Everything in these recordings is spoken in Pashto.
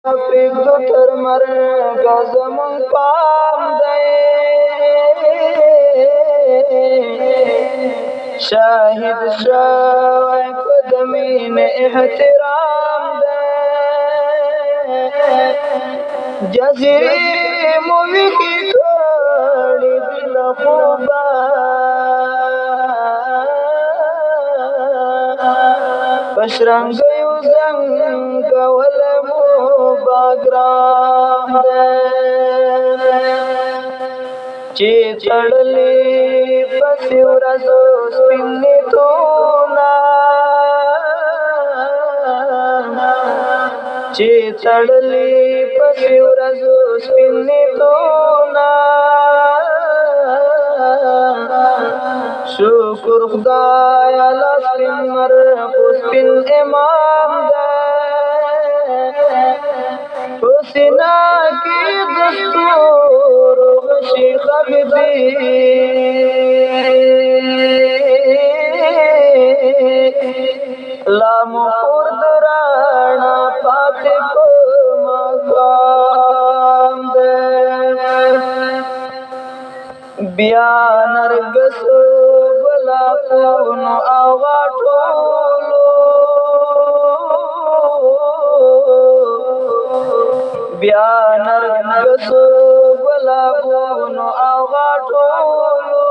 پرېږدو تر مرګه زموږ پام دی شاهد شوی که د مینې احترام دی جزیرې مو ویښې کړې دي له خوبه په شرنګیو زنګولی مو باګرام دی چې تړلې پسې ورځو سپین نیتونه چې تړلې پسې ورځو سپین نیتونه شکر خدایه لا سپین مرغ سپین امام دی په سینه کې د ستورو غشي ښخ دي لا مو کور د رڼا پاتې په مقام دی بیا نرګسو ګلابونو او غاټولو بیا نرګسو ګلابونو او غاټولو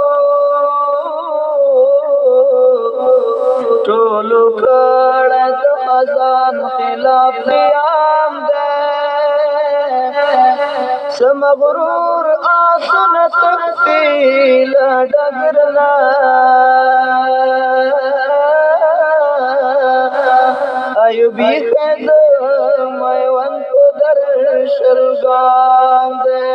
ټولو کړه د خزان خلاف قیام دی څه مغرور آسونه تښتي له ډګر نه ایوب ایښی د میوند په درشلګام دی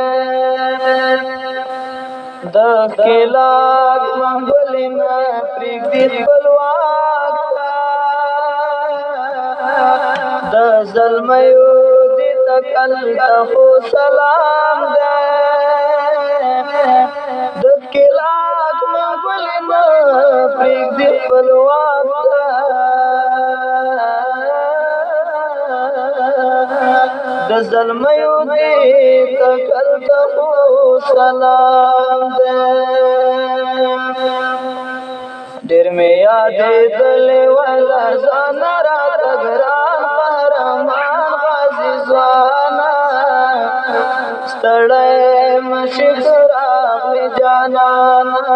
د ښکېلاک منګولې نه پرېږدي خپلواک ته د زلمیو دې تکل ته خو سلام دی د ښکېلاک منګولې نه پرېږدي خپلواک ته د زلمیو دې تکل ته خو سلام دی ډېر مې یادېدلې وله ځانه راته ګران قهرمان غازي ځوانه ستړی مشي که راغلې جانانه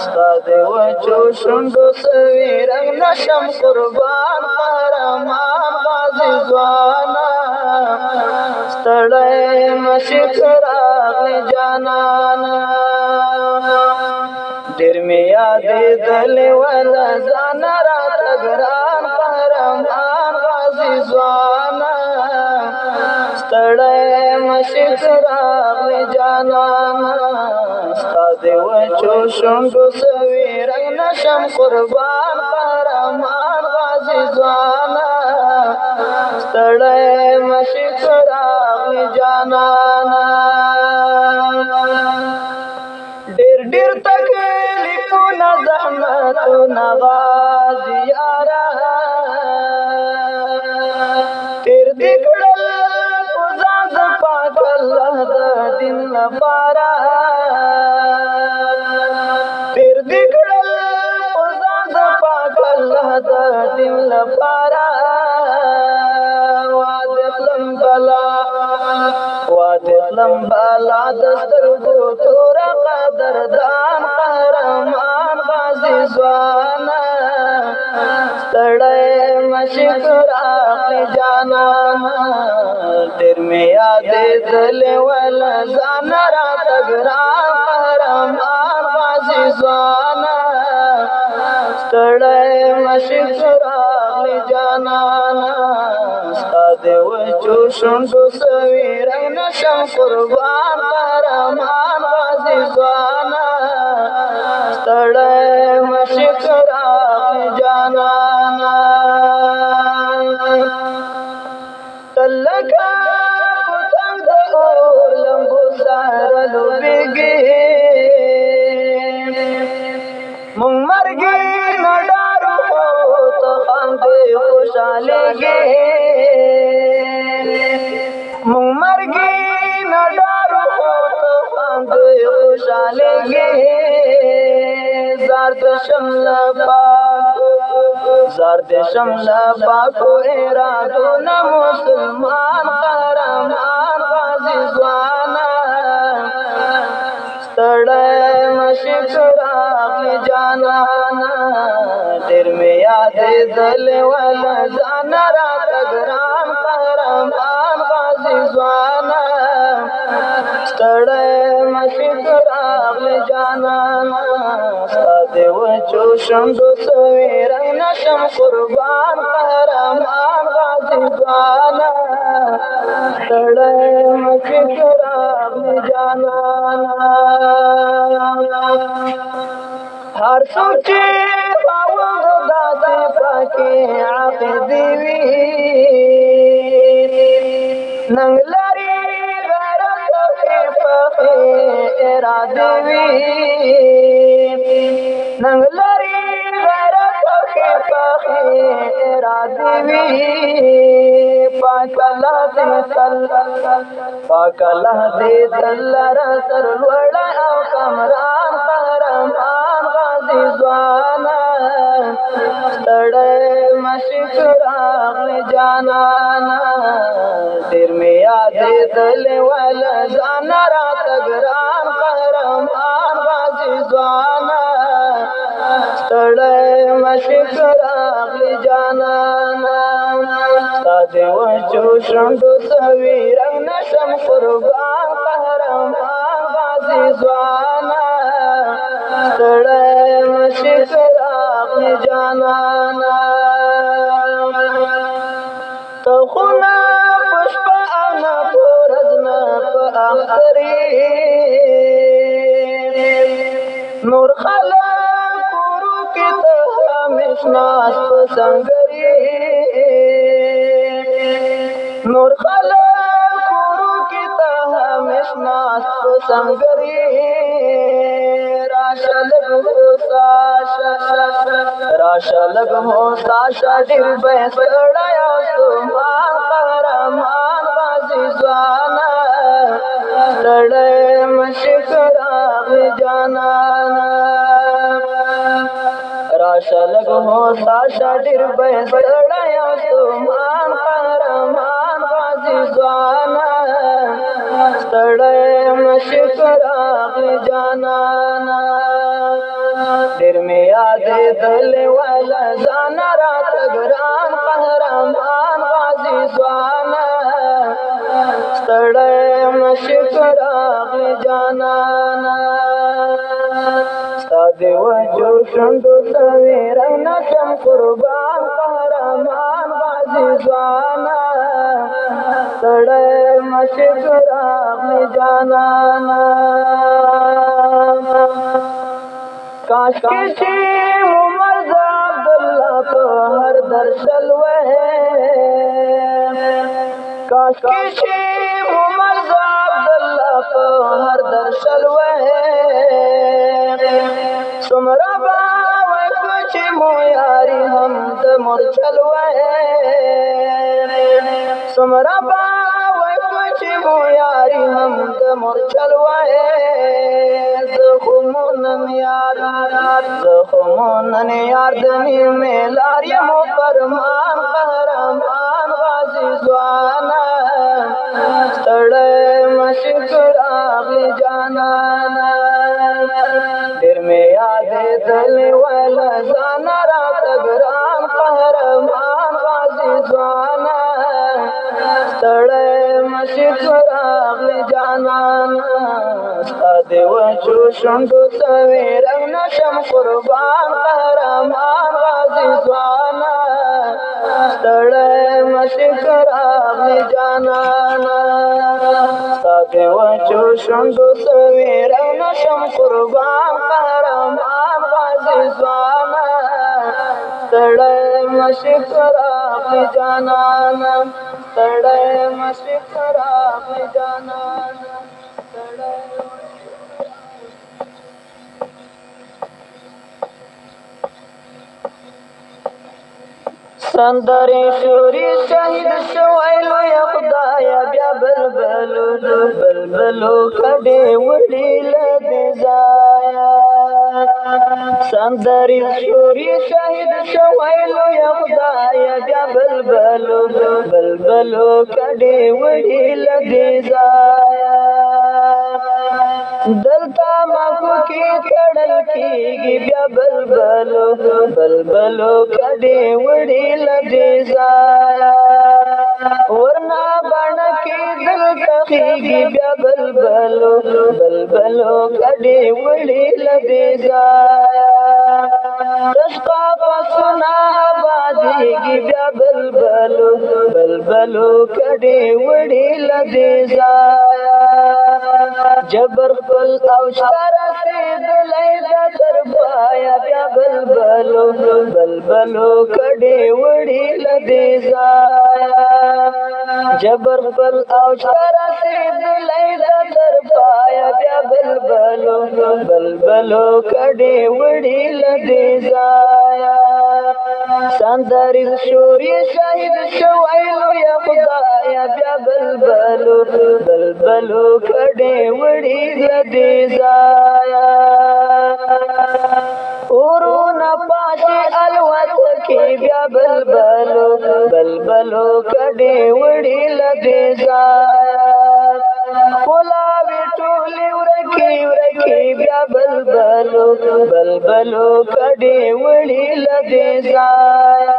ستا د وچو شونډو سوي رنګ نشم قربان قهرمان غازي ځوانه ستړی مشي که راغلې جانانه ډېر مې یادېدلې وله ځانه راته ګران قهرمان غازي ځوانه ستړی مشي که راغلې جانانه ستا د وچو شونډو سوي رنګ نشم قربان قهرمان غازي ځوانه ستړی مشي که راغلې جانانه ډېر تکلیفونه زحمتونه غازي یاره تېر دې کړل په ځان د پاک الله د دین لپاره تېر دې کړل په ځان د پاک الله د دین لپاره واده کړم بالا د سترګو توره قدردان قهرمان غازي ځوانه ستړی مشي که راغلې جانانه ډېر مې یادېدلې وله ځانه راته ګران قهرمان غازي ځوانه ستړی مشي که راغلې جانانه ستا د وچو شونډو سوي رنګ نشم قربان قهرمان غازي ځوانه ستړی مشي که راغلې جانانه تل لکه پتنګ د اور لمبو سره لوبېږي مونږ مرګي نه ډارو ته خاندې خوشحالېږي خوشالېږي زار د شمله پاکو زار د شمله پاکو ارادونه مسلمان قهرمان غازي ځوانا ستړی مشي راغلی جانانا ډېر مې یادېدلې وله ځان راته ګران قهرمان غازي ځوانا ستړی مشي راغلی جانانا ستا د وچو شونډو سوی رنګ نشم قربان قهرمان غازي ځوانا ستړی مشي راغلی جانانا هر څوک چې خاوند داسې پاکې عقیدې وي ننګ لري غیرت پکې پخې ارادې وي ننګ لري غیرت پکې پخې ارادې وي پاک الله دې تل پاک الله دې تل لره سر لوړ او کمران قهرمان غازي ځوانا ستړی مشي راغلی جانانا ډېر مې یادېدلې وله ځان راته ګران قهرمان غازي ځوانا ستړی مشي راغلی جانانا ستا د وچو شونډو سوي رنګ نشم قربان قهرمان غازي ځوانا ستړی مشي راغلی جانانا ته خو نه په شپه او نه په ورځ نه په اخترې نور خلک کورو کې ته همیش ناست په سنګرې نور خلک کورو کې ته همیش ناست په سنګرې راشه لږ هوسا شه راشه لږ هوسا شه ډېر به ستړی او ستومان قهرمان غازي ځوانا ستړی مشي راغلی جانانا راشه لږ هوسا شه ډېر به ستړی او ستومان قهرمان غازي ځوانا ستړی مشي راغلی جانانا ډېر مې یادېدلې وله ځان راته ګران قهرمان غازي ځوانا ستړی مشي راغلی جانانا ستا د وچو شونډو سوي رنګ نشم قربان قهرمان غازي ځوانا ستړی مشي راغلی جانانا کاشکې چې مو مرزا عبدالله په هر درشل وې کاشکې چې مو مرزا عبدالله په هر درشل وې څومره به وکړو چې مو یاري هم د مورچل وې څومره به وکړو چې مو یاري هم د مورچل وې زخمونن یار د نیمې لار یمو فرمان قهرمان غازي ځوانا ستړی مشي راغلی جانانا ډېر مې یادېدلې وله ځان راته ګران قهرمان غازي ځوانا ستړی مشي راغلی جانانا ستا د وچو شونډو سوي رنګ نشم قربان قهرمان غازي ځوانا ستړی مشي راغلی جانانا ستا د وچو شونډو سوي رنګ نشم قربان قهرمان غازي ځوانا ستړی مشي راغلی جانانا ستړی مشي راغلی جانانا ستړی سندرې شوري شهید شوی لویه خدایه بیا بلبلو بلبلو کډې وړي له دې ځایه سندرې شوري شهید شوی لویه خدایه بیا بلبلو کډې وړي له دې ځایه دلته مخو کې تړل کېږي بیا بلبلو کډې وړي له دې ځایه ورنه بڼه کې دلته خېږي بیا بلبلو کډې وړي له دې ځایه تشقا پسونه آبادېږي بیا بلبلو کډې وړي له دې ځایه جبر خپل او شته رسېدلی ده تر پایه بیا بلبلو کډې وړي له دې ځایه جبر خپل او شته رسېدلی ده تر پایه بیا بلبلو کډې وړي له دې ځایه سندرې شوري شهید شوی لویه خدایه بیا بلبلو کډې وړي له دې ځایه ورونه پاشي الوتکې بیا بلبلو کډې وړي له دې ځایه ښکلاوې ټولې ورکې بیا بلبلو کډې وړي له دې ځایه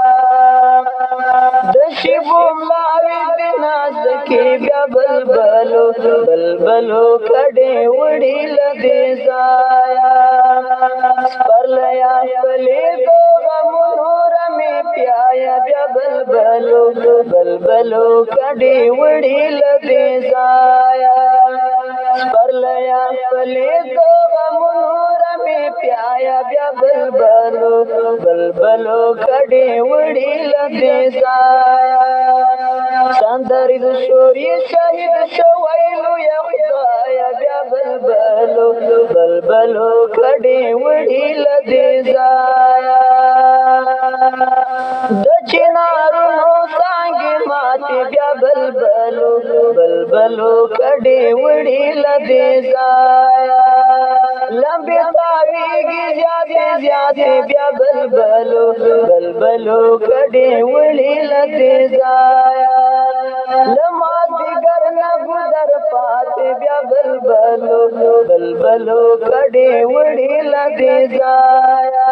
د شیبو ملاوې د نازکې بیا بلبلو کډې وړي له دې ځایه سپرلیا خپلې د غمونو رمې پیایه بیا بلبلو کډې وړي له دې ځایه سپرلیا خپلې د غمونو رمې پیایه بیا بلبلو کډې وړي له دې ځایه سندرې شوري شهید شوی لویه خدایه بیا بلبلو کډې وړي له دې ځایه د چنارونو څانګې ماتې بیا بلبلو کډې وړي له دې ځایه لمبې تاویږي زیاتې بیا بلبلو کډې وړي له دې ځایه له مازدیګر نه ګودر پاتې بیا بلبلو کډې وړي له دې ځایه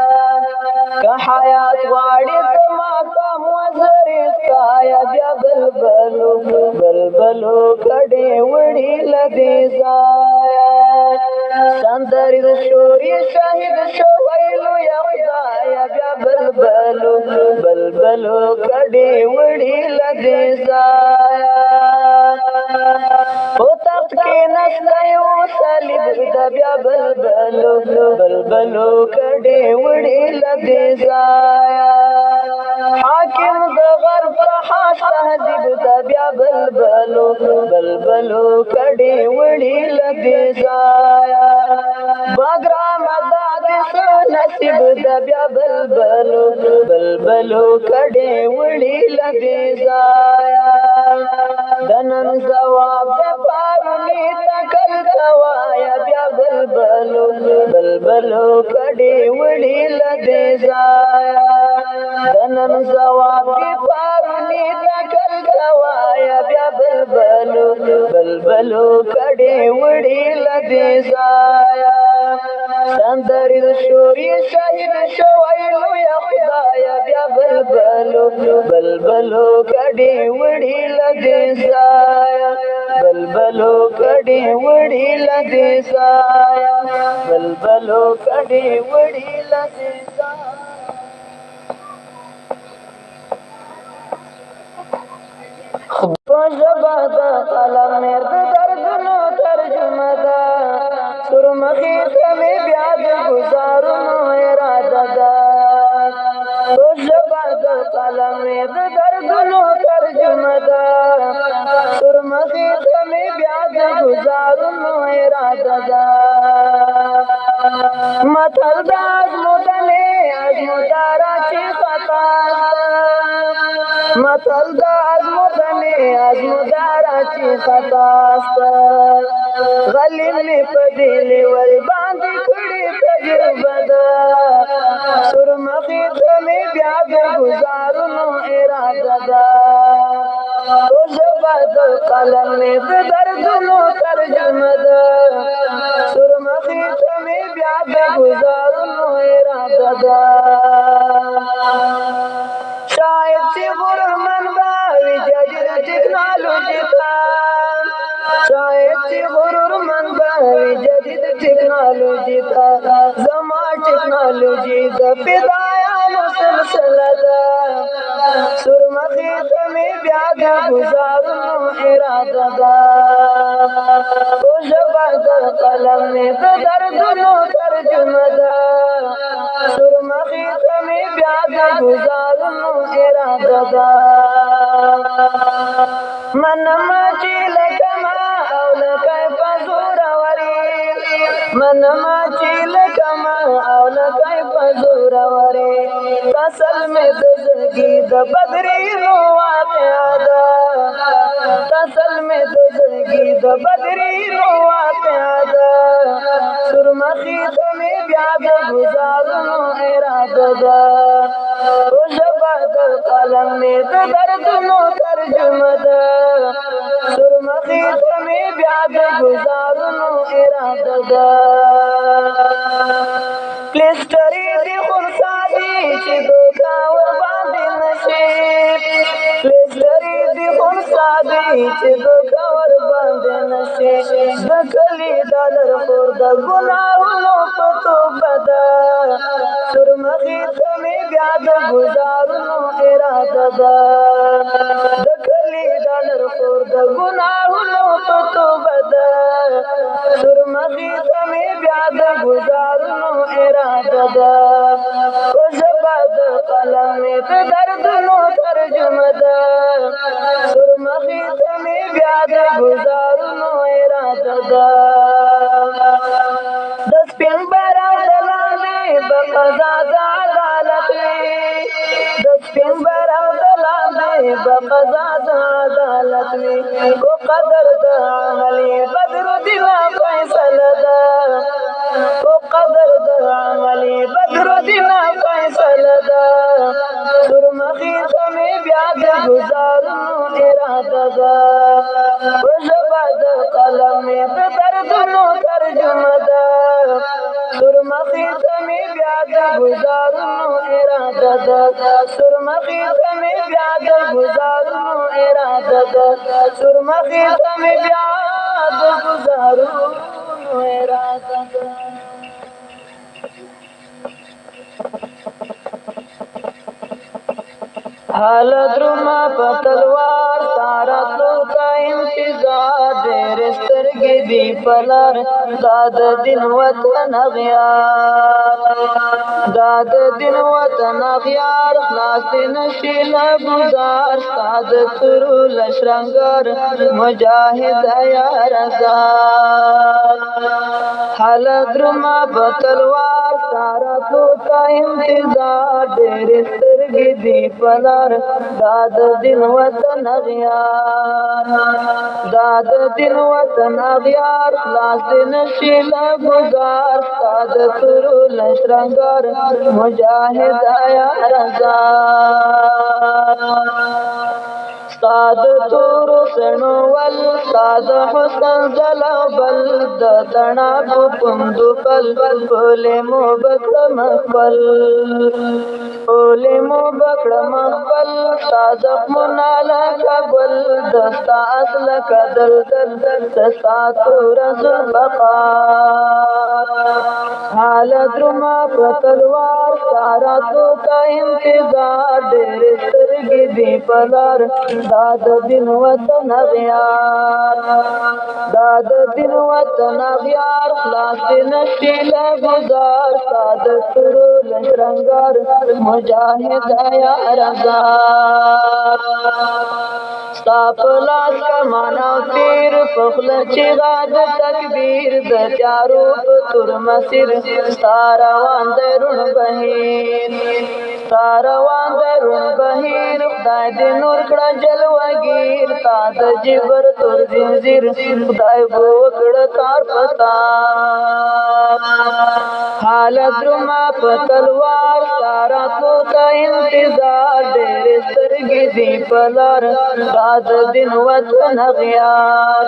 که حیات غواړي د ماښام وزرې ستایه بیا بلبلو کډې وړي له دې ځایه سندرې شوري شهید شوی لویه خدایه بیا بلبلو کډې وړي له دې ځایه په تخت کې نستی و صلیب د بیا بلبلو کډې وړي له دې ځایه حاکم د غرب فحاش تهذیب د بیا بلبلو کډې وړي له دې ځایه باګرامه دا د څه نصیب د بیا بلبلو کډې وړي له دې ځایه د نن ځواب د پاروني تکل کوایه بیا بلبلو کډې وړي له دې ځایه د نن ځواب د پاروني تکل کوایه بیا بلبلو کډې وړي له دې ځایه سندرې شوري شهید شوی لویه خدایه بیا بلبلو کډې وړي له دې ځایه کډې وړي له دې ځایه کډې وړي له دې ځایه په ژبه د قلم میر د دردونو ترجمه ده سرمخې ته مې بیا د ګزارونو اراده ده په ژبه د قلم میر د دردونو ترجمه ده سرمخې ته مې بیا د ګزارونو اراده ده متل د ازموداره چې خطا متل د ازمودنې ازمدارا چې خطاستا غلی می پدیلی ول باندې کړي تجربه ده سرمخی ته می بیا د گزارونو اراده ده او ژبه د قلم می د دردونو ترجمه ده سرمخی ته می بیا د گزارونو اراده ده شاید چې غرمن به وي جدید ټکنالوژي ته شاید چې غرمن به وي جدید ټکنالوژي ته زما ټکنالوژي د فدایانو سلسله ده سرمخی ته مې بیا د گزارونو اراده ده او ژبه د قلم مې د دردونو ترجمه ده سرمخی ته مې بیا د گزارونو اراده ده منما چې لکه ما او لکه په زوروري منما چې لکه ما او لکه په زوروري تسل مې د زړګي د بدرینو واقعه ده تسل مې د زړګي د بدرینو واقعه ده سرمخی ته مې بیا د گزارونو اراده ده او ژبه د قلم مې د دردونو ترجمه ده سرمخی ته مې بیا د گزارونو اراده ده پلیسټرې دي خونسا دي چې دوکه ورباندې نشي پلیسټرې دي خونسا دي چې دوکه ورباندې نشي د کلي ډالر خور د ګناهونو په توبه ده سرمخی ته مې بیا د گزارونو اراده ده د کلي ډالر خور د ګناهونو په توبه ده سرمخی ته مې بیا د گزارونو اراده ده او ژبه د قلم مې د دردونو ترجمه ده سرمخی ته مې بیا د گزارونو اراده ده د سپین بیرغ د لاندې به قضا د عدالت وي د سپین بیرغ د لاندې به قضا د عدالت وي او قدر د عملي بدرالدین فیصله ده او قدر د عملي بدرالدین فیصله ده سرمخی ته مې بیا د گزارونو اراده ده او ژبه د قلم مې د دردونو ترجمه ده سرمخی ته مې بیا د گزارونو اراده ده سرمخی ته مې بیا د گزارونو اراده ده سرمخی ته مې بیا د گزارونو اراده ده حال درما په تلوار تارا تو تا انتظار ډېر سترګې دی پلار دا د دین وطن اغیار دا د دین وطن اغیار خلاص دی نشي له گزار ستا د تورو لشرنګار مجاهد یار ازار حال درما په تلوار تارا تو تا انتظار ډېر سترګې دی پلار دا د دین وطن اغیار دا د دین وطن اغیار خلاص دی نشي له گزار ستا د تورو لشرنګار مجاهد یار ازار ستا د تورو سڼو ول ستا د حسن ځلبل د تڼاکو پوندو پل ټولې مو بکړم خپل ټولې مو بکړم خپل ستا زخمونه لکه ګل د ستا اس لکه دلدل ستا توره ذوالفقار حال درومه په تلوار ستا راتلو ته انتظار ډېرې سترګې دي په لار دا د دین وطن اغیار دا د دین وطن اغیار خلاص دی نشي له گزار ستا د تورو لشرنګار مجاهد یار ازار ستا په لاس کمان او تیر په خوله چیغه د تکبیر د تیارو په تور مسیر ستا روان دی روڼ بهیر ستا روان دی روڼ بهیر خدای دې نور کړه جلوهګیر تا د جبر تور زنځیر خدای به وکړه تار په تار حالت درومه په تلوار ستا راتلو ته انتظار ډېرې سترګې دي په لار دا د دین وطن اغیار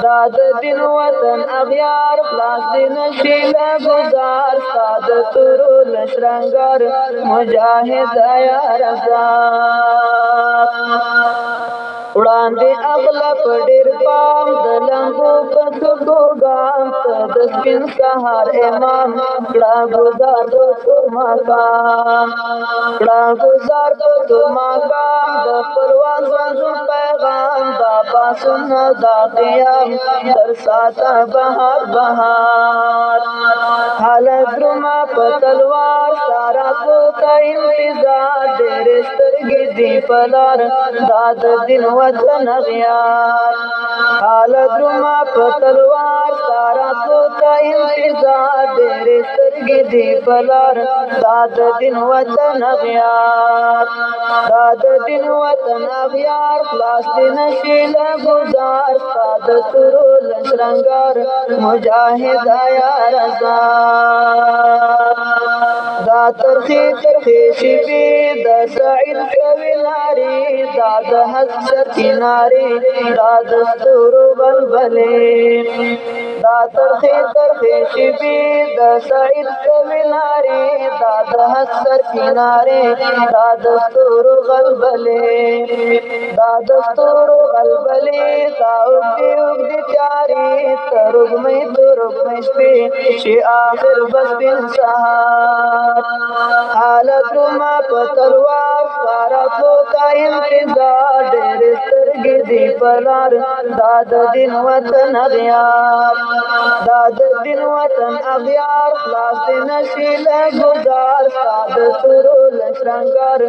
دا د دین وطن اغیار خلاص دې نشي له ګزار ستا د تورو له شرنګار مجاهد عیار ازاد وړاندې اغله په ډېر پام د لمبو په څوکو ګام ته د سپین سهار امام کړه ګزار په تور ماښام کړه ګزار په تور ماښام د خپلوان ژوند پیغام دا پاڅون دا قیام تر ساته بهار بهار حالت درومه په تلوار ستا راتلو ته انتظار ډېرې سترګې دي په لار دا د دین وطن اغیار حالت درومه په تلوار ستا راتلو ته انتظار ډېرې سترګې دي په لار دا د دین وطن اغیار دا د دین وطن اغیار خلاص دې نشي له ګزار ستا د تورو له شرنګار مجاهد عیار ازاد دا ترخی ترخی شپې د سعید کوي لارې دا د حسرت نارې دا د ستورو بلبلې دا ترخی ترخی شپې د سعید کوي لارې دا د حسرت نارې دا د ستورو غلبلې دا د ستورو غلبلې دا اوږدې اوږدې تیارې تر وږمې تر وږمې شپې چې آخر بس بن سهار حالت درومه په تلوار ستا راتلو ته انتظار ډېرې سترګې دي په لار دا د دین وطن اغیار دا د دین وطن اغیار خلاص دې نشي له ګزار ستا د تورو له شرنګار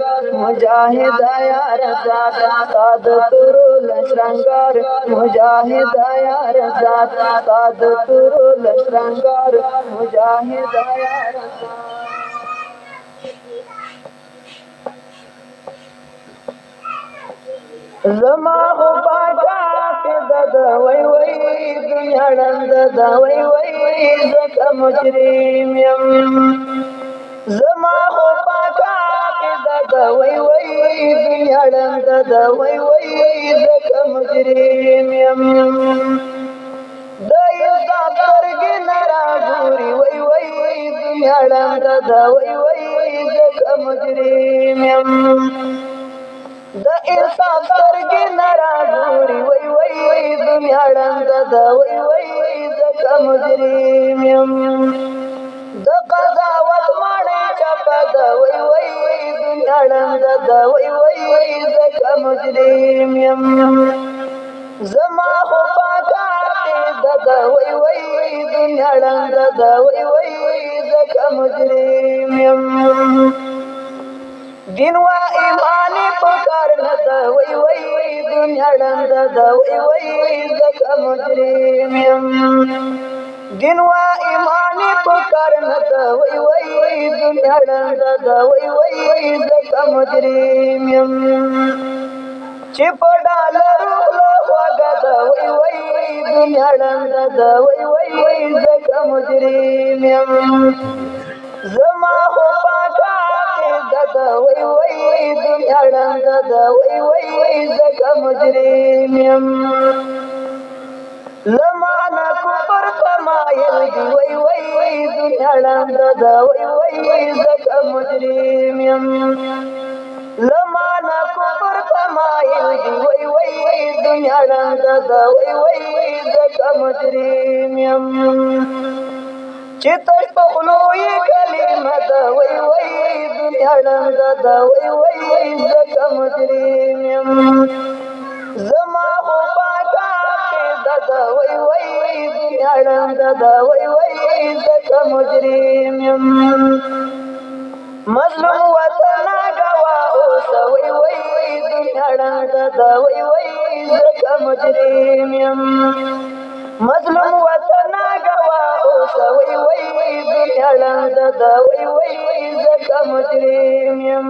مجاهد عیار ازاد ستا د تورو له شرنګار مجاهد عیار ازاد ستا د تورو له شرنګار مجاهد عیار ازاد زما خو پاکا کې د وای وای دنیا ړنده د وای وای زکه مجرم یم زما خو پاکا کې د وای وای دنیا ړنده د وای وای زکه مجرم یم د انصاف سترګې نه راګوري وای وای دنیا ړنده د وای وای زکه مجرم یم د انصاف سترګې نه راګوري وای وای دنیا ړنده ده وای وای زکه مجرم یم د قضاوت ماڼۍ چپه ده وای وای دنیا ړنده ده وای وای زکه مجرم یم زما خو پاکه عقیده ده وای وای دنیا ړنده ده وای وای زکه مجرم یم دین و ایمان پکار نه ده وای وای دنیا ړنده ده وای وای زکه مجرم یم دین و ایمان پکار نه ده وای وای دنیا ړنده ده وای وای زکه مجرم یم چې په ډالرو خوله خوږه ده وای وای دنیا ړنده ده وای وای زکه مجرم یم زما خو پاکه عقیده ده وای وای دنیا ړنده ده وای وای زکه مجرم یم له معنه کفر تمایل دي وای وای دنیا ړنده ده وای وای زکه مجرم یم له معنه کفر تمایل دي وای وای دنیا ړنده ده وای وای زکه مجرم یم چې تش په خولو یې کلمه ده وای وای دنیا ړنده ده وای وای زکه مجرم یم زما خو پاکه عقیده ده وای وای دنیا ړنده ده وای وای زکه مجرم یم مظلوم وطن ګوا اوسه وای وای دنیا ړنګ ده وای وای زکه مجرم یم مظلوم وطن گوا اوس وای وای دنیا ړنګ ده وای وای زکه مجرم یم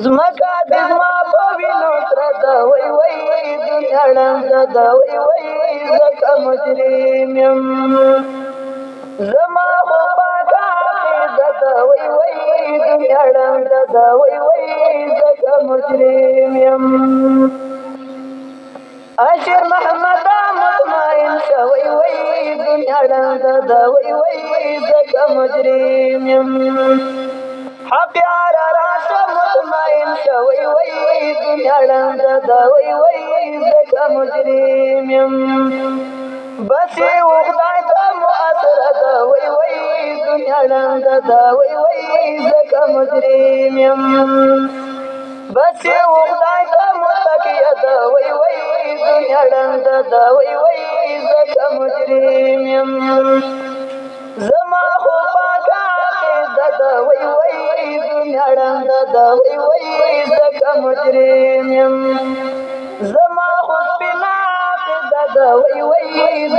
زمکا د زما په وینو سره ده وای وای دنیا ړنګ ده وای وای زکه مجرم یم زما خو پاکه عقیده ده وای وای دنیا ړنګ ده وای وای زکه مجرم یم اشر محمد مطمئن شوی وای دنیا ړنګ ده وای وای زکه مجرم یم حق یار راشه مطمئن شوی وای دنیا ړنګ ده وای وای زکه مجرم یم بس و خدای ته مؤثر ده وای وای دنیا ړنګ ده وای وای زکه مجرم یم بس و خدای ته متکیه ده وای وای دنیا ړنګ ده وای وای زکه مجرم یم زما خو پاکه عقیده ده وای وای دنیا ړنګ ده وای وای زکه مجرم یم زما خو سپینه عقیده ده وای وای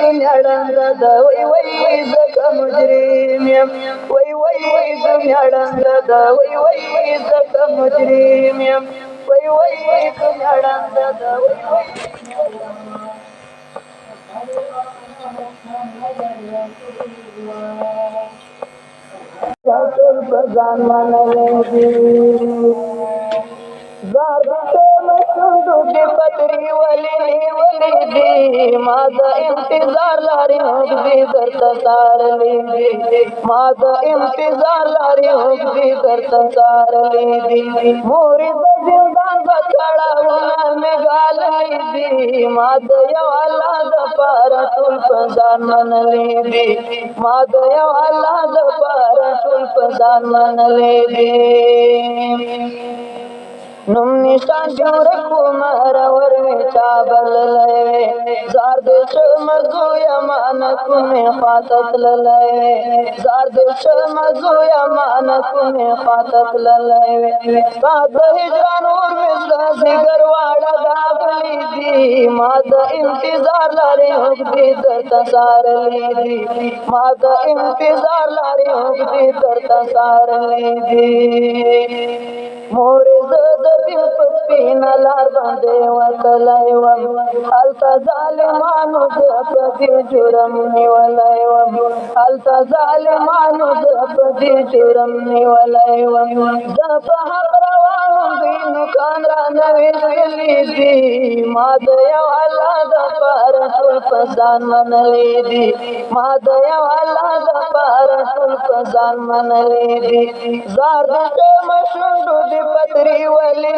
دنیا ړنګ ده وای وای زکه مجرم یم وای وای دنیا ړنګ ده وای وای زکه مجرم یم وای وای دنیا ړنګ ده وای وای ټول په ځان منلې دي زار دې مشوندو دې پتري ولې دي ما د انتظار لاري دې درته سارلې دي ما د انتظار لاري دې درته سارلې دي مور د زندان بچړاونه مې غالې دي ما د یو الله د پاره ټول په ځان منلې دي ما د یو الله د پاره ټول په ځان منلې دي نم نشان جوړ کو مر ور می چا بللې زار دې شمزو یمان کو می خاطت للې زار دې شمزو یمان کو می خاطت للې سات هجران اور مثل زګر واړه داغلي دي ما د انتظار لري دې درته سارلې دي ما د انتظار لري دې درته سارلې دي مور زد دل پسپین لار باندې وتلای وم هلته ظالمانو د پدې جرم نیولای وم هلته ظالمانو د پدې جرم نیولای وم د په حق روانو دینو کان را نوې ویلې دي ما د یو الله د پاره ټول په ځان منلې دي ما د یو الله د پاره ټول په ځان منلې دي زار دې مشوندو دې پتري ولې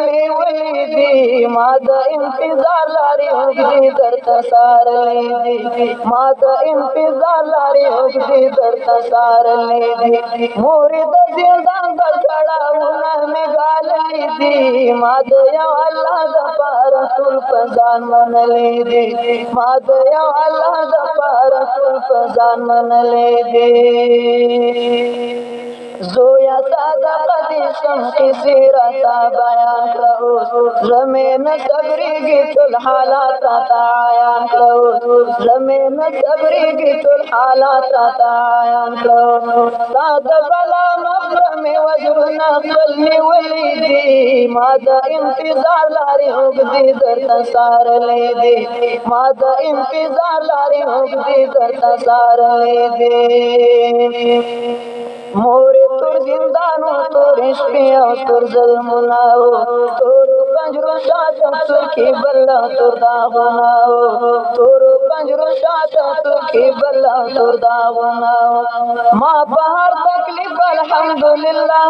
دي ما د انتظار لاري دې درته سارلې دي ما د انتظار لاري دې درته سارلې دي مور د زندان بچړاونه مې غالې دي ما د یو الله د پاره ټول په ځان منلې دي ما د یو الله د پاره ټول په ځان منلې دي زویا صادقه دې سم کیسې راته بیان کړو زمې نه صبرېږي ټول حالات راته عیان کړو زمې نه صبرېږي ټول حالات راته عیان کړو ستا د بلا مغره مې وزرونه خپل نیولي دي ما د انتظار لارې اوږدې درته سارلې دي ما د انتظار لارې اوږدې درته سارلې دي مور تور زندانو تور شپې او تور ظلمونه تور پنجرو شاته تور کې بل تور داغونه تور پنجرو شاته تور کې بل تور داغونه ما په هر تکلیف الحمدلله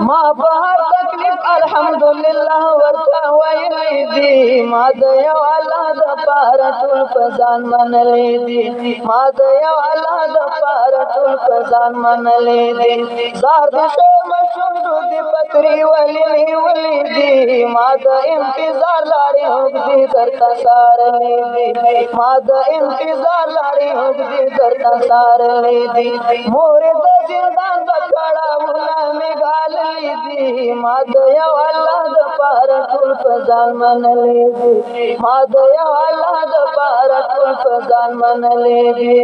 ما په هر تکلیف الحمدلله ورته ویلې دي ما د یو الله د پاره ټول په ځان منلې دي ما د یو الله د پاره ټول په ځان منلې دي زار دې مشوندو دې پتري ولې نیولې دي ما د انتظار لارې اوږدې درته څارلې دي ما د انتظار لارې اوږدې درته څارلې دي مورې د زندان د کړاوونه مې ګاللې دي ما د یو الله دپاره ټول په ځان منلې دي ما د یو الله دپاره ټول په ځان منلې دي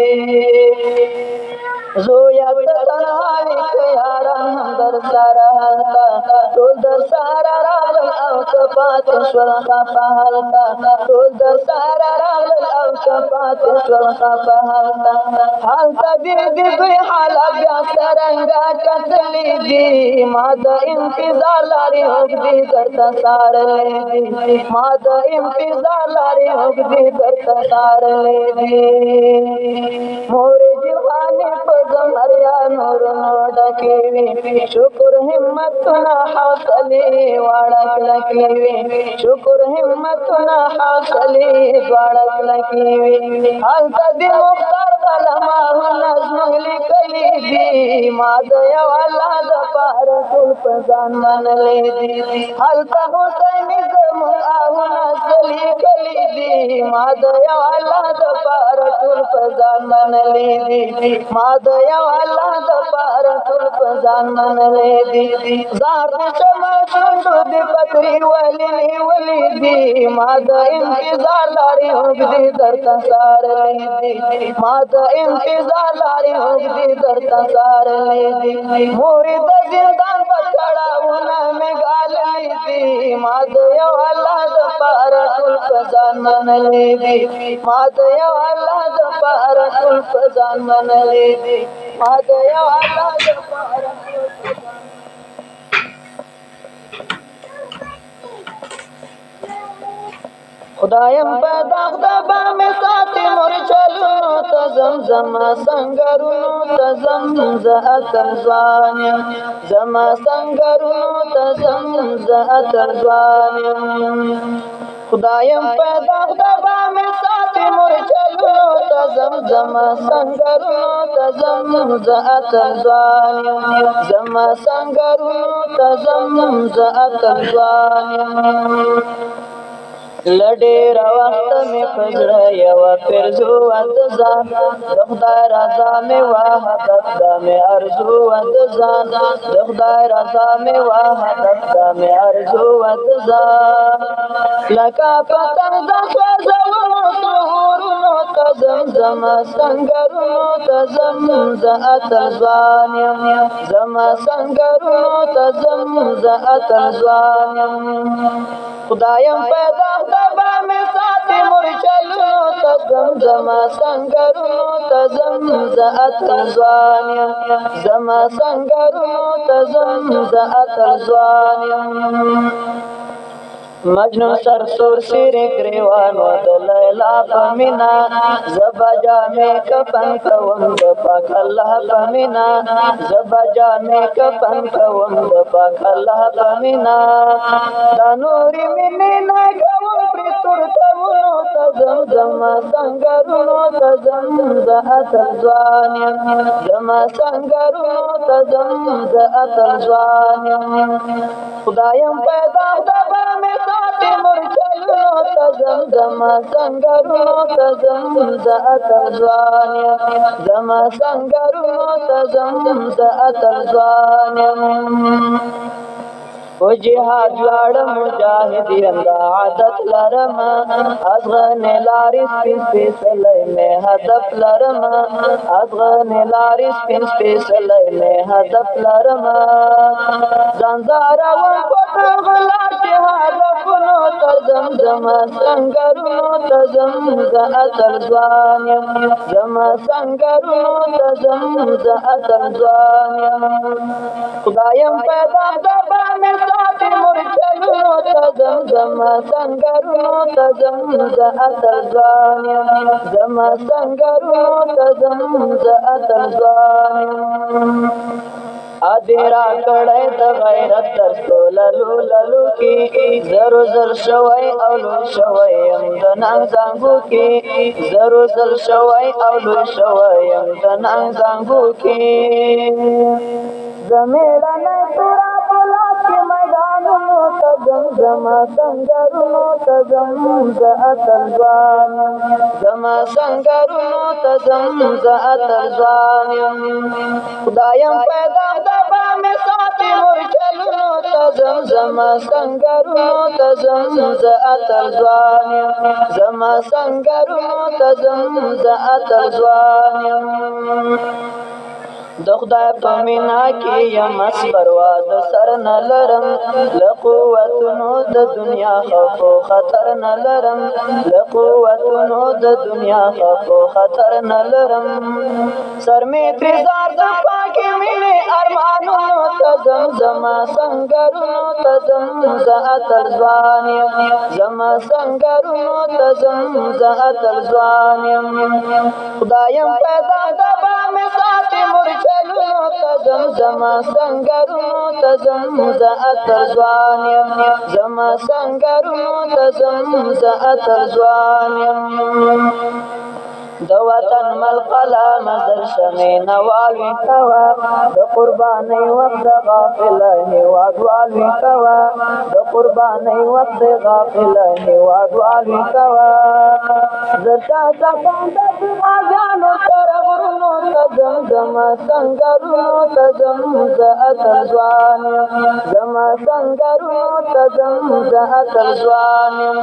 زویا ته تنهاوي که یاران هم در سره هلته ټول در سره راغلل او که پاتې شول خفه هلته ټول در سره راغلل او که پاتې شول خفه هلته هلته دې دوی حاله بیا څرنګه کتلي دي ما د انتظار لارې اوږدې درته څارلې دي ما د انتظار لارې اوږدې درته څارلې دي مورې جوانې په زمریا نورونو ډکې وي شکر همتونه حوصلې واړه کلکې وي شکر همتونه حوصلې دواړه کلکې وي هلته د مختار قلماهونه زموږ لیکلي دي ما د یو الله دپاره ټول په ځان منلې دي هلته حسیني زموږ آهونه څه لیکلي دي ما د یو الله دپاره ټول په ځان منلې دي ما د یو الله دپاره ټول په ځان منلې دي زار د شمع شونډو د پتري ولې نیولې دي ما د انتظار لارې اوږدې درته څارلې دي ما د انتظار لارې اوږدې درته څارلې دي مورې د زندان په کړاوونه مې ګاللې دي ما د یو الله دپاره ټول په ځان منلې دي ما د یو الله دپاره ټول په ځان منلې دي ما د یو الله دپاره خدایم په داغ د بامې ساتې مورچلونو ته ځم زما سنګرونو ته ځم زه اتل ځوان یم زما سنګرونو ته ځم زه اتل ځوان یم خدایم په داغ د بامې ساتې مورچلونو ته ځم زما سنګرونو ته ځم زه اتل ځوان یم زما سنګرونو ته ځم زه اتل ځوان یم لډېر وخت مې په زړه یوه پرزو وه د ځان د خدای رضا مې وه هدف دا مې ارزو وه د ځان د خدای رضا مې وه هدف دا مې ارزو وه د ځان لکه پتنګ د سوځولو سرورونو ته ځم زما سنګرونو ته ځم زه اتل ځوان یم زما سنګرونو ته ځم زه اتل ځوان یم خدایم پیدا د بامې ساتې مورچلونو ته ځم زما سنګرونو ته ځم زه اتل ځوان یم زما سنګرونو ته ځم زه اتل ځوان یم مجنون سر سور سیری گریوان و د لیلا په مینا زبا جامې کفن کوم د پاک الله په مینا زبا جامې کفن کوم د پاک الله په مینا دا نورې مینې نه کوم پرې تورتمونو ته ځم زما سنګرونو ته ځم زه اتل ځوان یم زما سنګرونو ته ځم زه اتل ځوان یم خدایم پیدا د بامې ساتې مورچلونو ته ځم زما سنګرونو ته ځم زه اتل ځوان یم زما سنګرونو ته ځم زه اتل ځوان یم و جهاد لاړم مجاهد یم دا عادت لرم ازغنې لارې سپین سپېڅلی مې هدف لرم ازغنې لارې سپین سپېڅلی مې هدف لرم ځان ځاروم په دغه لار چې هدفونو ته ځم زما سنګرونو ته ځم زه اتل ځوان یم زما سنګرونو ته ځم زه اتل ځوان یم خدایم پیدا د بامې ساتې مورچلونو ته ځم زما سنګرونو ته ځم زه اتل ځوان یم زما سنګرونو ته ځم زه اتل ځوان یم ادې راکړی د غیرت در ستوللو للو کې زرو زر شوی او لوی شوی یم د ننګ زانګو کې زرو زر شوی او لوی شوی یم د ننګ زانګو کې زه مېړنی تورا میدانونو ته ځم زما سنګرونو ته ځم زه اتل ځوان یم زما سنګرونو ته ځم زه اتل ځوان یم خدایم پیدا دبا مې ساتي مورچلونو ته ځم زما سنګرونو ته ځم زه اتل ځوان یم زما سنګرونو ته ځم زه اتل ځوان یم د خدای په مینا کې یم پروا د سر نه لرم له قوتونو د دنیا خوف و خطر نه لرم له قوتونو د دنیا خوف و خطر نه لرم سر مې ترې زار د پاکې مینې ارمانونو ته ځم زما سنګرونو ته ځم زه اتل ځوان یم زما سنګرونو ته ځم زه اتل ځوان یم خدایم پیدا دبا مې ساتي مورچلونو ته ځم زما سنګرونو ته ځم زه اتل ځوان یم زما سنګرونو ته ځم زه اتل ځوان یم د وطن ملقلا مزل شمې نوالوي کوا د قربانۍ وخت غافله هېواد والوي کوا د قربانۍ وخت غافله هېواد والوي کوا زه تا څخه د غازیانو سره غرونو ته ځم زما سنګرونو ته ځم زه اتل ځوان یم زما سنګرونو ته ځم زه اتل ځوان یم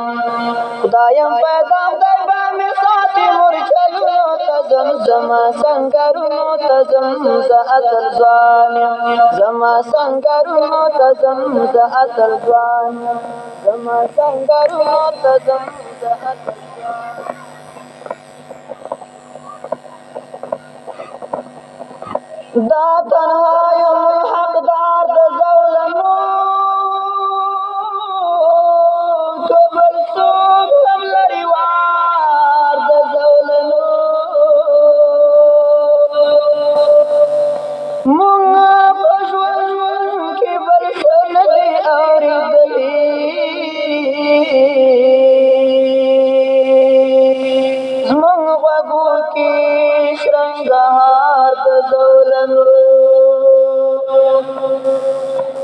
خدایم پیدا خدای به مې ساتي مورچلونو ته ځم زما سنګرونو ته ځم زه اتل ځوان یم زما سنګرونو ته ځم زه اتل ځوان یم زما سنګرونو ته ځم زه اتل دا تنها یم حقدار د زولنو که بل څوک هم لري وار د زولنو مونږ په ژوند کې بل څه نه دي اورېدلي زمونږ غوږو کې شرنګهار د زولنو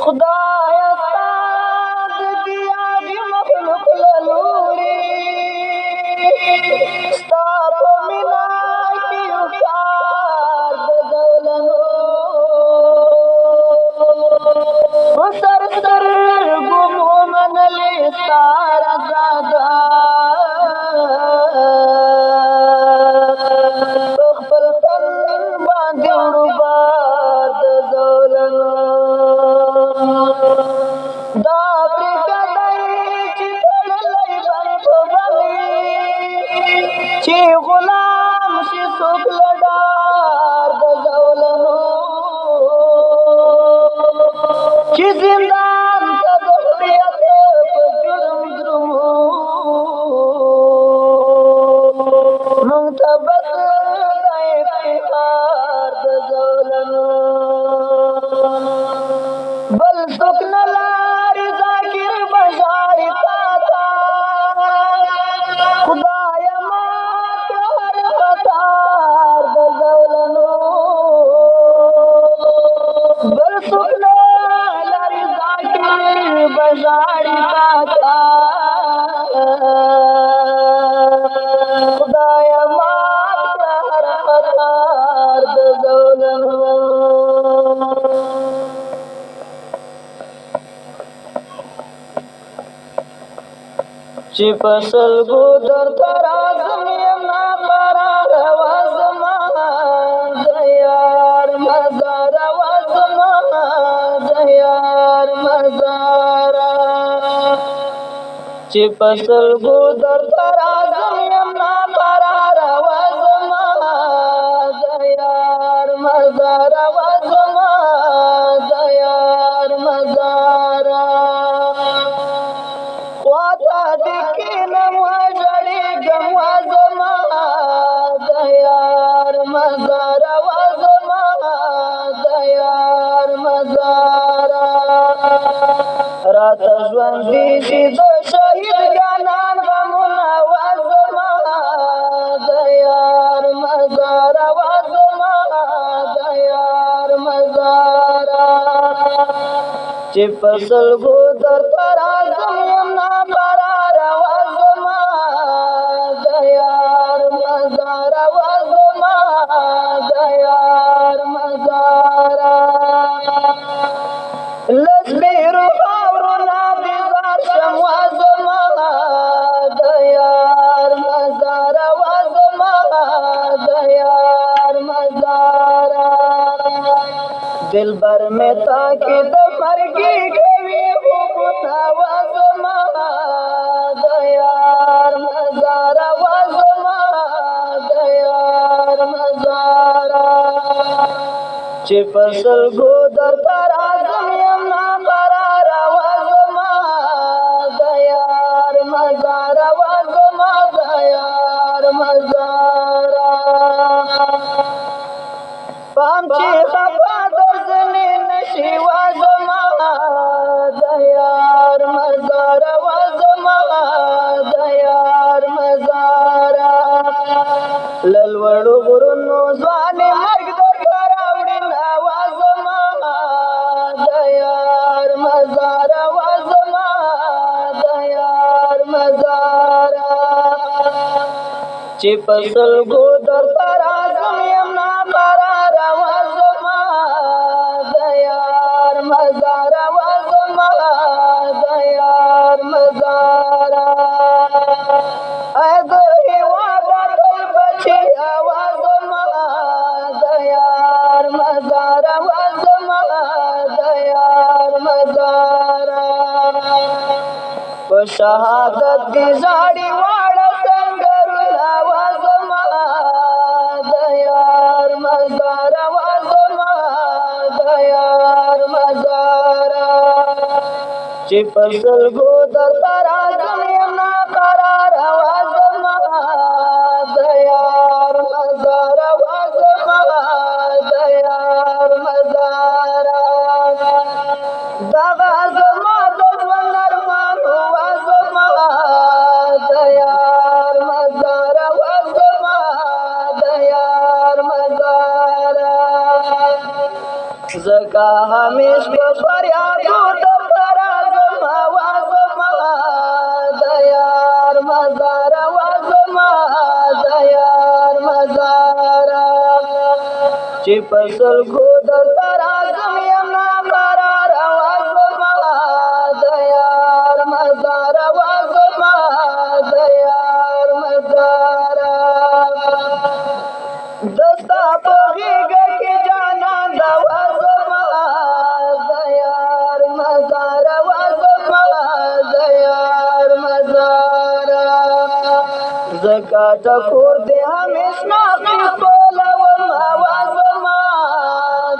خدایه ستا د دې عادي مخلوق له لورې ستا په مینا کې هوښیار د زولنو په سر سترګو مو منلې ستا رضا ده په خپل تن باندې وړو بار د زولنو دا پرېږدی چې تړلی بند په بغې چې غلام شي څوک له ډار د زولنو چې زندان ته د هویت په جرم درومو مونږ ته بس دا افتخار د زولنو بل څوک نه لاري ذاکر به ژاړي تا ته خدایه مات کړه هر قطار د زولنو بل څوک نه لاري ذاکر به ژاړي تا ته خدایه مات کړه هر قطار د زولنو چې په سلګو درته راځم یم ناقراره وه زما د یار مزاره وه زما د یار مزاره چې په سلګو درته راځم یم ناقراره وه زما د یار مزاره وه زما د یار مزاره خواته دې کښېنم وژړېږم وه زما د یار مزاره وه زما د یار مزاره راته ژوندي شي د شهید جانان غمونه وه زما د یار مزاره وه زما د یار مزاره چې فصل گو در ترازم یم ناقرار وزما د یار مزار وزما د یار مزار لسبیرو خاورنا بیزار شم وزما د یار مزار وزما د یار مزار دلبر میں تاکید مرگی کوي خوبنا وزما د یار مزار وزما د یار مزار چې فصل گو در ترازم یم ناقرار وزما د یار مزار وزما د یار مزار پام چې خفا درځنې نشي وزما د یار مزار وزما د یار مزار للوړو غرونو ځوانې مرګ درته راوړي وزما د یار مزار وزما د یار مزار چې فصل گو در ترازم یم ناقرار وزما د یار مزار وزما د یار مزار ای د هیواد ټول بچي وزما د یار مزار وزما د یار مزار په شهادت دې زاړي واړه سنگرونه وزما د یار مزار وزما د یار مزار چې فصل گو در ترازم یم ناقرار وزما د یار مزار وزما د یار مزار دغه زما د ژوند ارمان وزما د یار مزار وزما د یار مزار زکا همیش په فریادو درته راځم وزما د یار مزار وزما د یار مزار چې فصل گو درته راځم یم ناقرار وزما د یار مزار وزما د یار مزار دستا په غېږه کې جانان د وزما د یار مزار وزما د یار مزار زکا ټکور دې همیش ناقي خپلوم وزما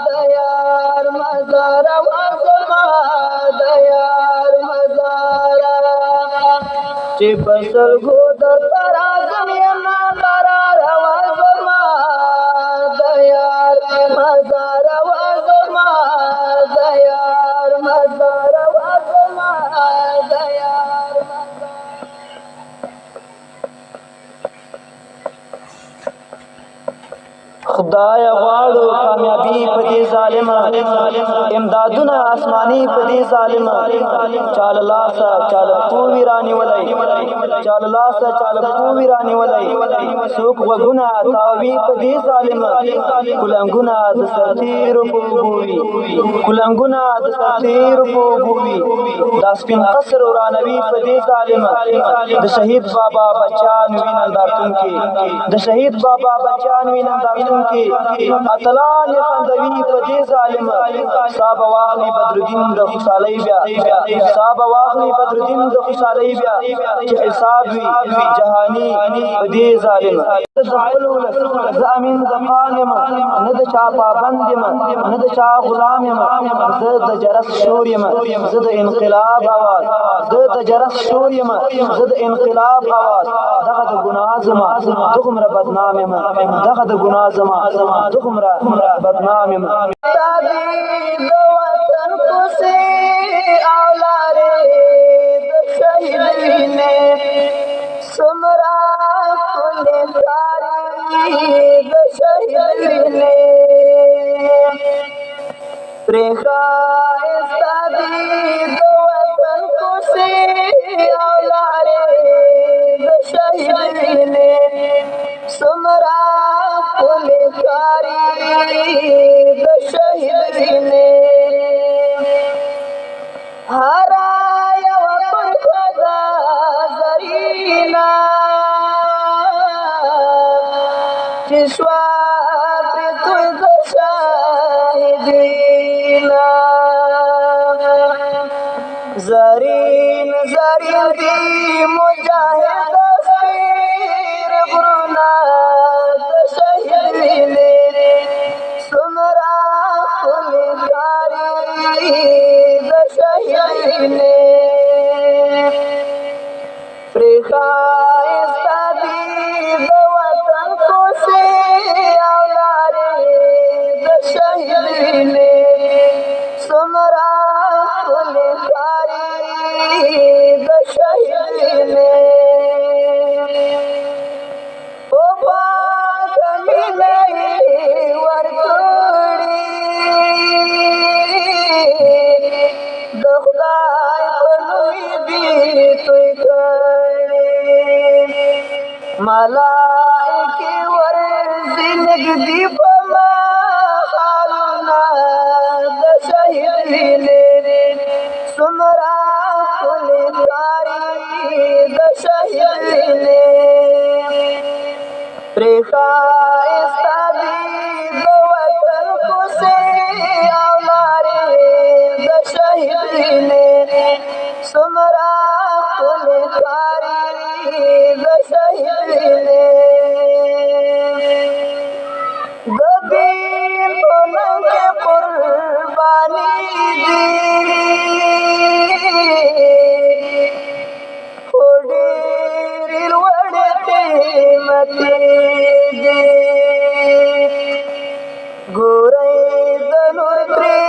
د یار مزار وزما د یار مزار چې فصل گو در ترازم یم ناقرار وزما د یار مزار وزما د یار مزار وزما د یار خدای غواړو کامیابی په دې ظالمه امدادونه آسماني په دې ظالمه چاله لاسه چاله پووي رانیولی چاله لاسه چاله پووي رانیولی څوک غوږونه تاوي په دې ظالمه کلنګونه د سرتیرو په اوبو وي کلنګونه د سرتیرو په اوبو وي دا سپین قصر ورانوي په دې ظالمه د شهید بابا بچیان وي نندارتون کې د شهید بابا بچیان وي نندارتون کې اتلان یې خندوي په دې ظالمه سا به واخلي بدرالدین د خوشحالۍ بیا سا به واخلي بدرالدین د خوشحالۍ بیا چې حساب وي جهاني په دې ظالمه زه خپل ولس زه امین د خان یم نه د چا پابند یم نه د چا غلام یم زه د جرس شور یم زه د انقلاب اواز زه د جرس شور یم زه د انقلاب اواز دغه د ګناه زما دومره بدنام یم دغه د ګناه زما دومره بدنام یم د وطن کوڅې او لارې د شهید وینې څومره ښکلې ښکاري د شهید وینې پرې ښایسته دي سمرا پلکاری د شهید وینې هرا یو پرخه د زرینا چې شوا پرې توی د شاهدینا زرین زرین دی مجاهد سپیر غرونا د شهید وینې سمرا پلکاری د شهید وینې پرې ښایسته دي د وطن کوڅې او لارې د شهید وینې سمرا پلکاری د شهید وینې او پاک مینه ورکړي د خدای په لوی دي توی کړي ملائکې ورځي نږدې په مخالونه د شهید وینې سمرا پلکاری د شهید وینې پرې ښایسته دي د وطن کوڅې او لارې د شهید وینې سمرا پلکاری د شهید وینې د دین په ننګ کې قرباني دي خو ډېرې لوړې قیمتي دي ګورئ د نور پرې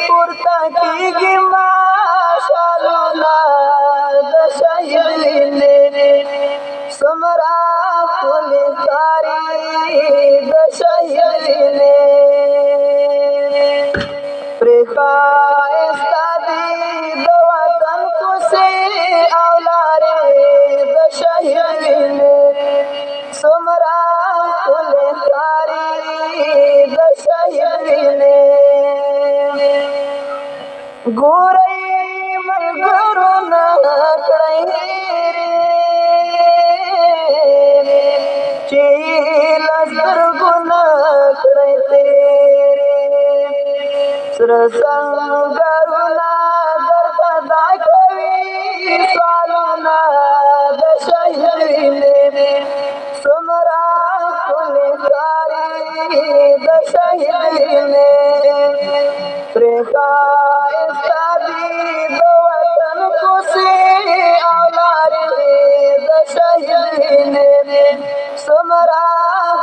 پورته کېږي مشالونه د شهید وینې سمرا پلکاری د شهید وینې پرې ښایسته دي د وطن کوڅې او لارې د شهید وینې سمرا پلکاری د شهید وینې ګورئ ملګرو نه کړئ هېرې چې له سترګو نه کړئ تېرې سره سنګرونه درته دا کوي سوالونه د شهید وینې سمرا پلکاری د شهید وینې پرې ښایسته دي د وطن کوڅې او لارې د شهید وینې سمرا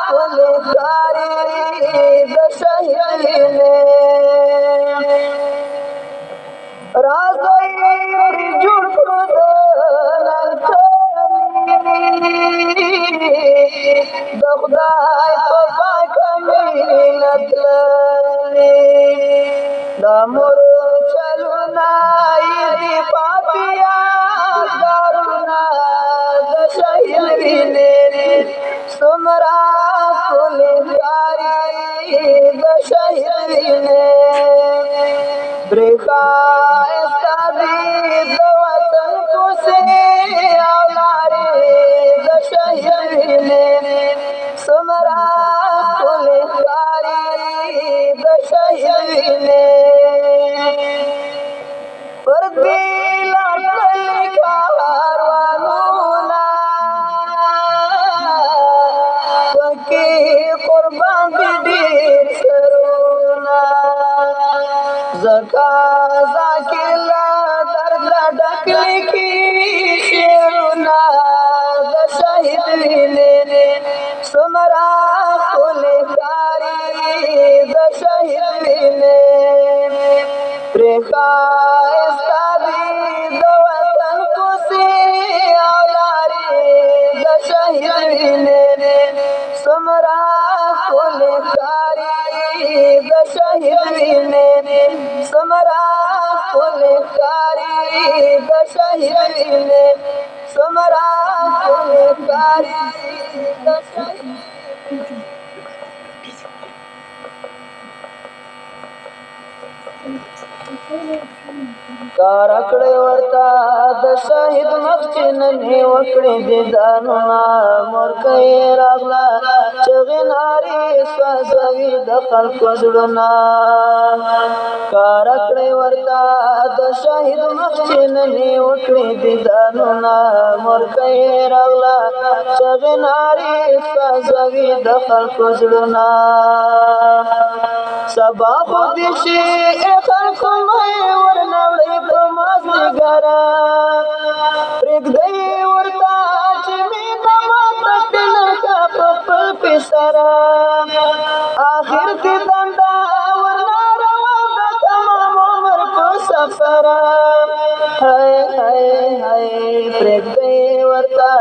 پلکاری د شهید وینې راځئ پرې جوړ کړو د د خدای په پاکه مینت لري د مورچلونه یې دي پاتې یادګارونه د شهید وینې سمرا پلکاری د شهید وینې پرې ښایسته دي د وطن کوڅې او لارې د شهید وینې سمرا پلکاری د شهید وینې پر دې لار تللي کاروانونه پکې قربان دي ډېر سرونه ځکه ذاکر له درده ډک لیکي شعرونه د شهید وینې سمرا پلکاری د شهید وینې پرې ښایسته دي د وطن کوڅې او لارې د شهید وینې سمرا پلکاری د شهید وینې سمرا پلکاری د شهید وینې سمرا پلکاری د شهید کار کړی ورته د شهید مخ چې ننې وکړې دیدانونه مورکه یې راغله چغې نارې سوځوي د خلکو زړونه کار کړی ورته د شهید مخ چې ننې وکړې دیدانونه مورکه یې راغله چغې نارې سوځوي د خلکو زړونه سبا خو دې شي خلکو مې ورنوړې په مازدیګره پرېږدئ ورته چې مینه ماته کړله په خپل پسره آخر دې دنده ورنه روان ده تمام عمر په سفره هی هی هی پرېږدئ ورته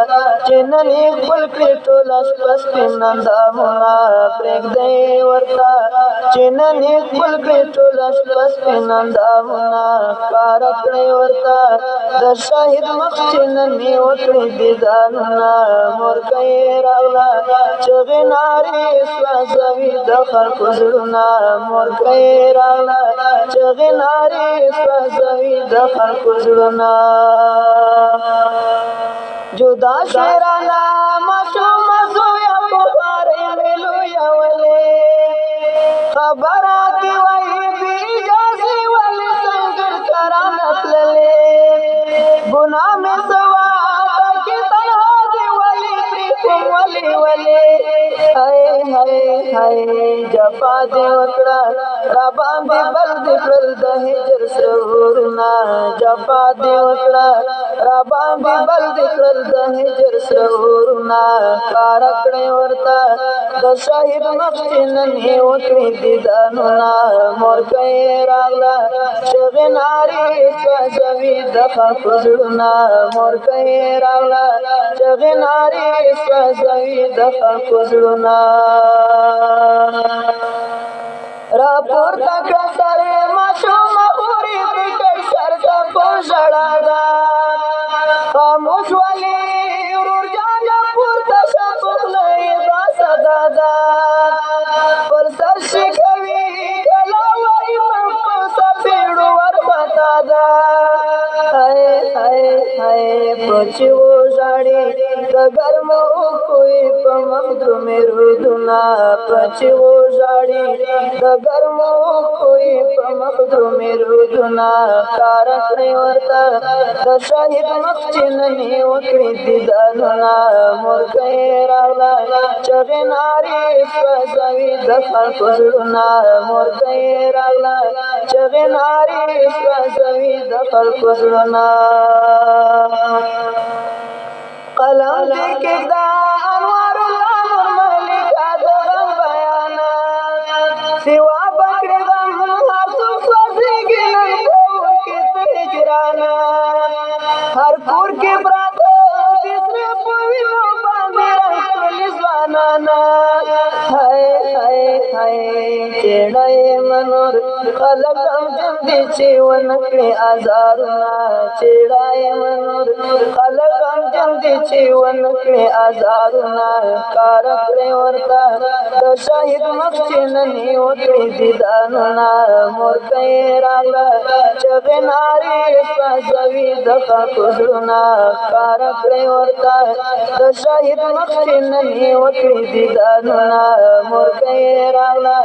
چې نن یې خپل کړي ټوله شپه سپین اندامونه پرېږدئ ورته چې نن یې خپل کړي ټوله شپه سپین اندامونه ښکاره کړئ ورته د شهید مخ چې نن یې وکړي دیدانونه مورکه یې راغله چغې نارې سوځوي د خلکو زړونه مورکه یې راغله چغې نارې سوځوي د خلکو زړونه جدا شیرانه ماشومه زویه په خوارۍ مې لویولې خبره دې وایي بې اجازې ولې سنګر ته رانه تللې ګناه مې څه وه پکې تنها دې ولې پرېښوم ولې هی هی هی جفا دې وکړه راباندې بل دې کړل د هجر سرورونه جفا دې وکړه راباندې بل دې کړل د هجر سرورونه ښکاره کړئ ورته د شهید مخ چې نن یې وکړي دیدانونه مورکه یې راغله چغې نارې سوځوي د خلکو زړونه مورکه یې راغله چغې نارې سوځوي د خلکو زړونه راپورته کړه سر یې ماشومه خورې دې کړ سر ته په ژړا ده خاموش ولې ورور جانه پورته شه په خوله یې دا صدا ده پر سر شکوي کله وایي په څپېړو ورخطا ده هی هی هی په چیغو ژاړي د ګرمو اوښکو یې په مخ درومې رودونه په چیغو ژاړي د ګرمو اوښکو یې په مخ درومې رودونه ښکاره کړئ ورته د شهید مخ چې نن یې وکړي دیدانونه مورکه یې راغله چغې نارې سوځوي د خلکو زړونه مورکه یې راغله چغې نارې سوځوي د خلکو زړونه قلم دې کېږده انوار الله نور ملیکه د غم بیانه سوا بکړې غم هر څوک سوځېږي نن په اور کې تر هجرانه هر کور کې پراته دې سره په وینو باندې رنګ کړلي ځوانانه هی هی هی چېړه یې منور خلک غمجن دي چې ونه کړي ازارونه چېړه یې منور خلک غمجن دي چې ونه کړي ازارونه ښکاره کړئ ورته د شهید مخ چې نن یې وکړي دیدانونه مورکه یې راغله چغې نارې سوځوي د خلکو زړونه ښکاره کړئ ورته د شهید مخ چې نن یې وکړي دیدانونه مورکه یې راغله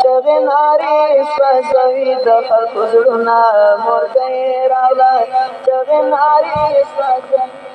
چغې نارې سوځوي د خلکو زړونه مورکه یې راغله چغې نارې سوځوي